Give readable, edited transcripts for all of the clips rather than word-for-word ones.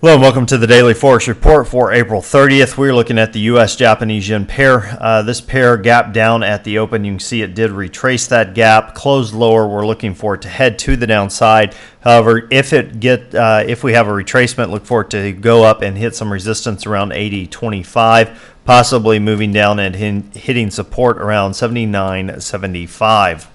Hello and welcome to the Daily Forex Report for April 30th. We're looking at the US-Japanese yen pair. This pair gapped down at the open. You can see it did retrace that gap, closed lower. We're looking for it to head to the downside. However, if we have a retracement, look for it to go up and hit some resistance around 80.25, possibly moving down and hitting support around 79.75.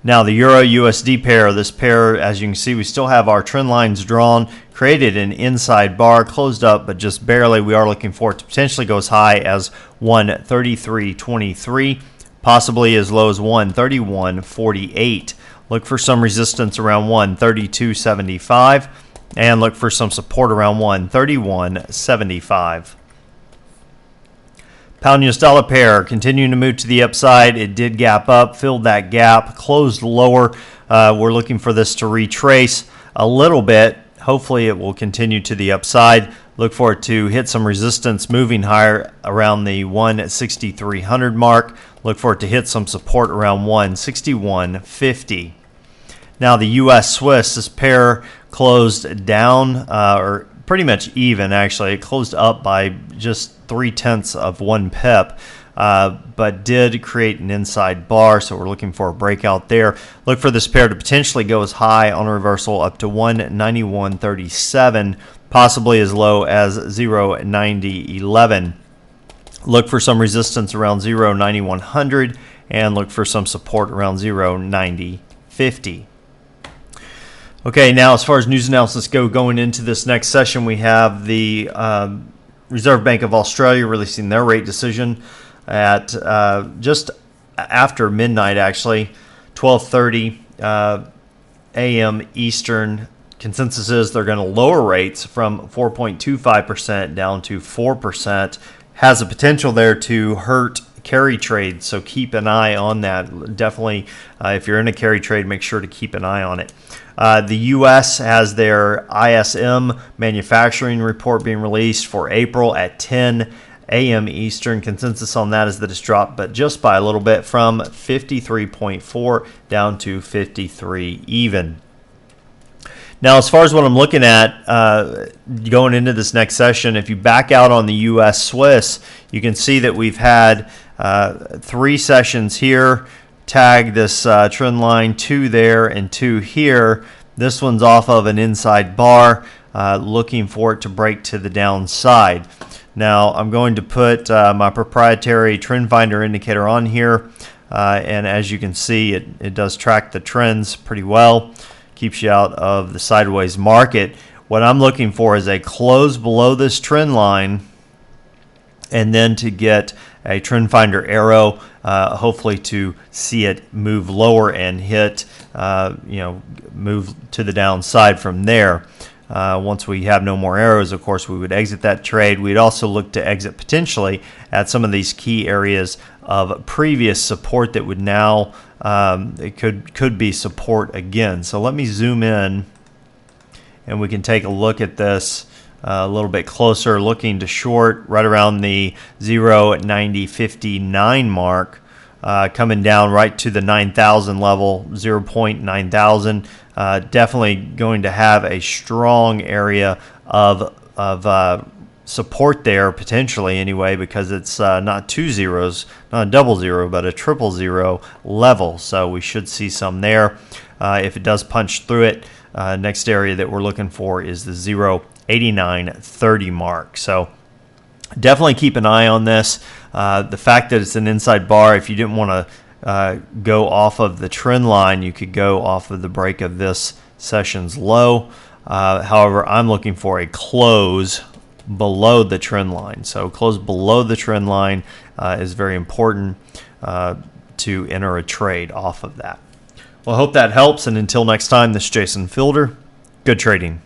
Now the Euro-USD pair, this pair, as you can see, we still have our trend lines drawn, created an inside bar, closed up, but just barely. We are looking for it to potentially go as high as 133.23, possibly as low as 131.48. Look for some resistance around 132.75, and look for some support around 131.75. Pound US dollar pair continuing to move to the upside. It did gap up, filled that gap, closed lower. We're looking for this to retrace a little bit. Hopefully it will continue to the upside. Look for it to hit some resistance moving higher around the 16300 mark. Look for it to hit some support around 161.50. Now the US Swiss, this pair closed down or pretty much even actually. It closed up by just 0.3 of 1 pip, but did create an inside bar, so we're looking for a breakout there. Look for this pair to potentially go as high on a reversal up to 191.37, possibly as low as 0.9011. Look for some resistance around 0.9100 and look for some support around 0.9050. Okay, now as far as news announcements go, going into this next session, we have the Reserve Bank of Australia releasing their rate decision at just after midnight, actually, 12:30 a.m. Eastern. Consensus is they're going to lower rates from 4.25% down to 4%. Has a potential there to hurt carry trade, so keep an eye on that. Definitely, if you're in a carry trade, make sure to keep an eye on it. The U.S. has their ISM manufacturing report being released for April at 10 a.m. Eastern. Consensus on that is that it's dropped, but just by a little bit, from 53.4 down to 53 even. Now, as far as what I'm looking at going into this next session, if you back out on the U.S. Swiss, you can see that we've had 3 sessions here. Tag this trend line, 2 there and 2 here. This one's off of an inside bar, looking for it to break to the downside. Now I'm going to put my proprietary trend finder indicator on here, and as you can see, it does track the trends pretty well, keeps you out of the sideways market. What I'm looking for is a close below this trend line, and then to get a trend finder arrow, hopefully to see it move lower and hit, move to the downside from there. Once we have no more arrows, of course, we would exit that trade. We'd also look to exit potentially at some of these key areas of previous support that would now, it could be support again. So let me zoom in and we can take a look at this a little bit closer, looking to short right around the 0.9059 mark, coming down right to the 9,000 level, 0.9000. Definitely going to have a strong area of support there, potentially anyway, because it's not 2 zeros, not a double zero, but a 000 level. So we should see some there. If it does punch through it, next area that we're looking for is the 0.8930 mark. So definitely keep an eye on this. The fact that it's an inside bar, if you didn't want to go off of the trend line, you could go off of the break of this session's low. However, I'm looking for a close below the trend line. So close below the trend line is very important to enter a trade off of that. Well, I hope that helps, and until next time, this is Jason Fielder. Good trading.